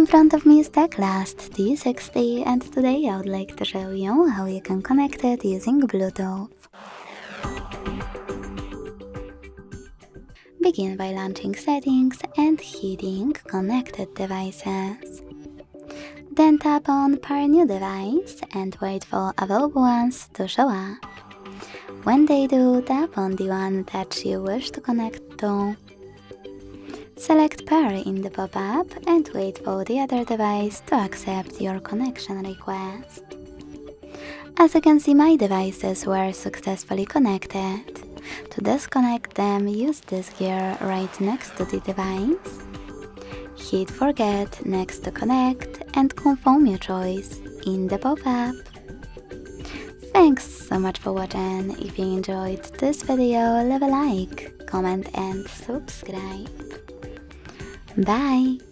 In front of me is TECLAST T60, and today I would like to show you how you can connect it using Bluetooth. Begin by launching Settings and hitting Connected Devices. Then tap on Pair New Device and wait for available ones to show up. When they do, tap on the one that you wish to connect to. Select Pair in the pop-up and wait for the other device to accept your connection request. As you can see, my devices were successfully connected. To disconnect them, use this gear right next to the device. Hit Forget next to connect and confirm your choice in the pop-up. Thanks so much for watching. If you enjoyed this video, leave a like, comment and subscribe. Bye!